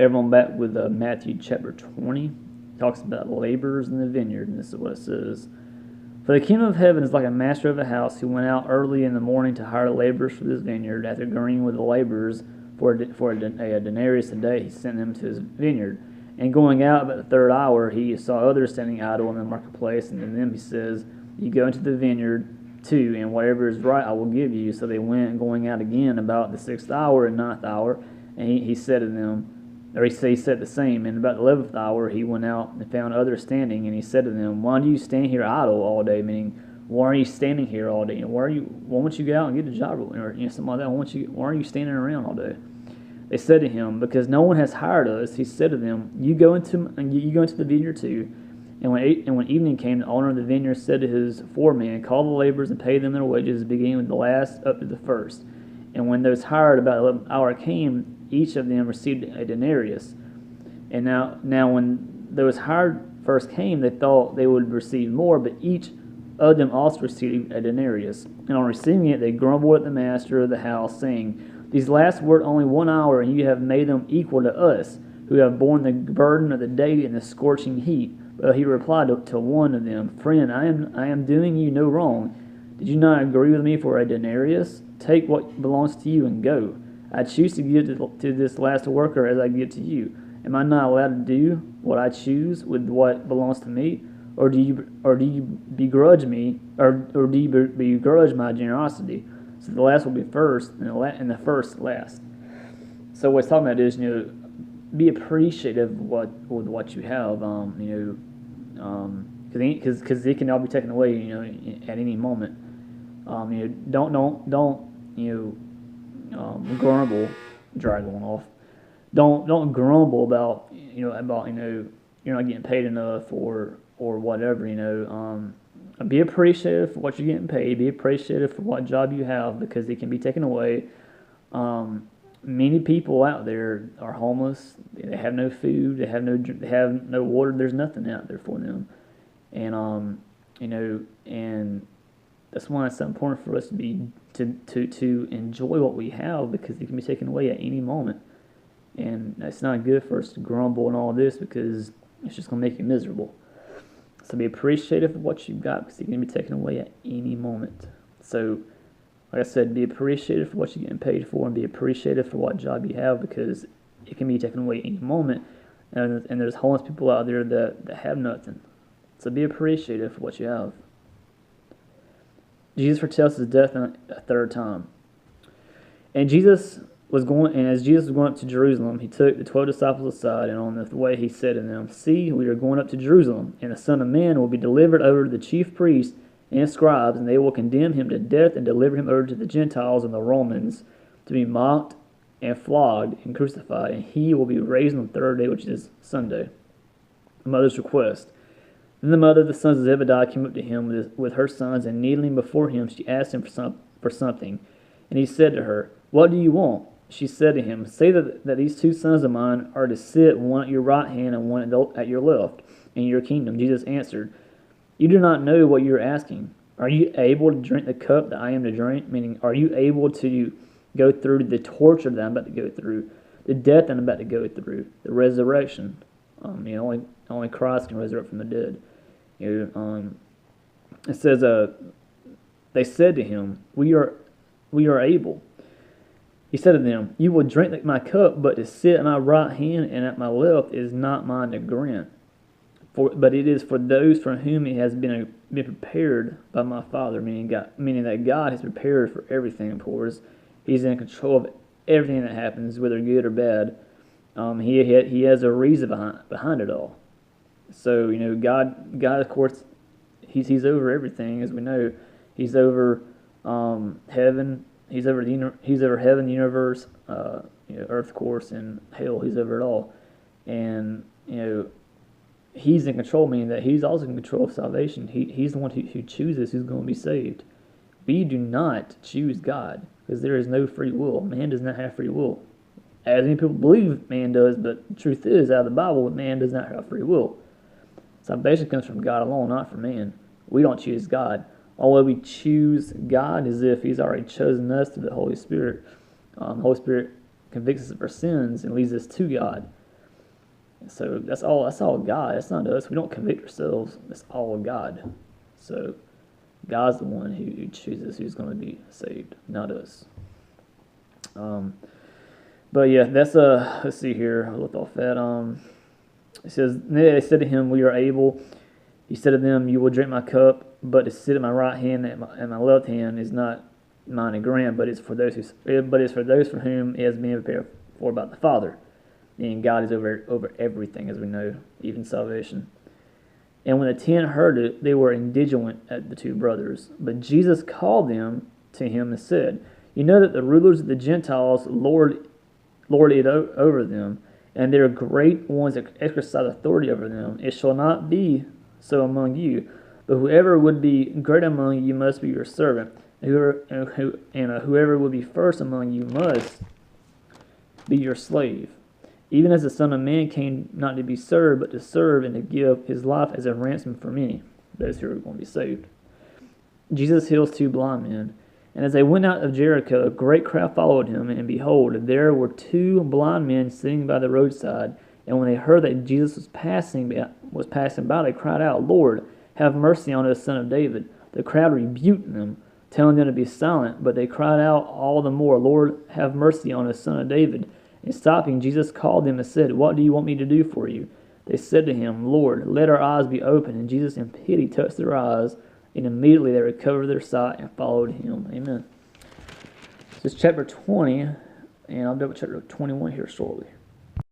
everyone back with Matthew chapter 20. It talks about laborers in the vineyard, and this is what it says. For the kingdom of heaven is like a master of a house who went out early in the morning to hire laborers for his vineyard. After agreeing with the laborers for a denarius a day, he sent them to his vineyard. And going out about the third hour, he saw others standing idle in the marketplace, and to them he says, You go into the vineyard too, and whatever is right I will give you. So they went, going out again about the 6th hour and 9th hour, and he said to them, or he said the same. And about the 11th hour he went out and found others standing, and he said to them, Why do you stand here idle all day? Meaning, why are you standing here all day? Why don't you go out and get a job, or something like that? Why are you standing around all day? They said to him, Because no one has hired us. He said to them, You go into the vineyard too. And when evening came, the owner of the vineyard said to his foreman, Call the laborers and pay them their wages, beginning with the last up to the first. And when those hired about the 11th hour came, each of them received a denarius. And now when those hired first came, they thought they would receive more, but each of them also received a denarius. And on receiving it, they grumbled at the master of the house, saying, These last worked only 1 hour, and you have made them equal to us, who have borne the burden of the day and the scorching heat. But he replied to one of them, Friend, I am doing you no wrong. Did you not agree with me for a denarius? Take what belongs to you and go. I choose to give to this last worker as I give to you. Am I not allowed to do what I choose with what belongs to me? Or do you begrudge me, or do you begrudge my generosity? So the last will be first, and the first last. So what it's talking about is, be appreciative with what you have, because it can all be taken away, at any moment. Don't grumble. Dry going off. Don't grumble about you're not getting paid enough or whatever. Be appreciative for what you're getting paid. Be appreciative for what job you have, because it can be taken away. Many people out there are homeless. They have no food. They have no water. There's nothing out there for them, and and that's why it's so important for us to enjoy what we have, because it can be taken away at any moment, and it's not good for us to grumble and all this, because it's just gonna make you miserable. So be appreciative of what you've got, because it can be taken away at any moment. So, like I said, be appreciative for what you're getting paid for, and be appreciative for what job you have, because it can be taken away at any moment. And there's homeless people out there that have nothing. So be appreciative for what you have. Jesus foretells his death a third time. And as Jesus was going up to Jerusalem, he took the 12 disciples aside, and on the way he said to them, See, we are going up to Jerusalem, and the Son of Man will be delivered over to the chief priests and scribes, and they will condemn him to death and deliver him over to the Gentiles and the Romans to be mocked and flogged and crucified, and he will be raised on the third day, which is Sunday. The mother's request. Then the mother of the sons of Zebediah came up to him with her sons, and kneeling before him, she asked him for something. And he said to her, What do you want? She said to him, Say that these 2 sons of mine are to sit, one at your right hand and one at your left, in your kingdom. Jesus answered, You do not know what you are asking. Are you able to drink the cup that I am to drink? Meaning, are you able to go through the torture that I'm about to go through, the death that I'm about to go through, the resurrection? Only Christ can resurrect from the dead. It says, they said to him, We are able. He said to them, You will drink my cup, but to sit at my right hand and at my left is not mine to grant. But it is for those for whom it has been prepared by my Father, meaning that God has prepared for everything, of course. He's in control of everything that happens, whether good or bad. He has a reason behind it all. So God, of course, He's over everything, as we know. He's over heaven. He's over heaven, the universe, earth, of course, and hell. He's over it all, and He's in control, meaning that He's also in control of salvation. He's the one who chooses who's going to be saved. We do not choose God, because there is no free will. Man does not have free will. As many people believe man does, but the truth is, out of the Bible, man does not have free will. Salvation comes from God alone, not from man. We don't choose God. All way we choose God is if He's already chosen us through the Holy Spirit. The Holy Spirit convicts us of our sins and leads us to God. So that's all God. It's not us. We don't convict ourselves. It's all God. So God's the one who chooses who's going to be saved, not us. But yeah, that's let's see here. I looked off that. It says, they said to him, "We are able." He said to them, "You will drink my cup, but to sit at my right hand and my left hand is not mine to grant, but it's for those for whom it has been prepared for by the Father." And God is over everything, as we know, even salvation. And when the 10 heard it, they were indignant at the two brothers. But Jesus called them to him and said, "You know that the rulers of the Gentiles lord it over them, and their great ones exercise authority over them. It shall not be so among you, but whoever would be great among you must be your servant, and whoever would be first among you must be your slave. Even as the Son of Man came not to be served, but to serve and to give his life as a ransom for many," those who are going to be saved. Jesus heals 2 blind men. And as they went out of Jericho, a great crowd followed him, and behold, there were 2 blind men sitting by the roadside. And when they heard that Jesus was passing by, they cried out, "Lord, have mercy on us, Son of David." The crowd rebuked them, telling them to be silent, but they cried out all the more, "Lord, have mercy on us, Son of David." And stopping, Jesus called them and said, "What do you want me to do for you?" They said to him, "Lord, let our eyes be open." And Jesus in pity touched their eyes, and immediately they recovered their sight and followed him. Amen. This is chapter 20, and I'll do chapter 21 here shortly.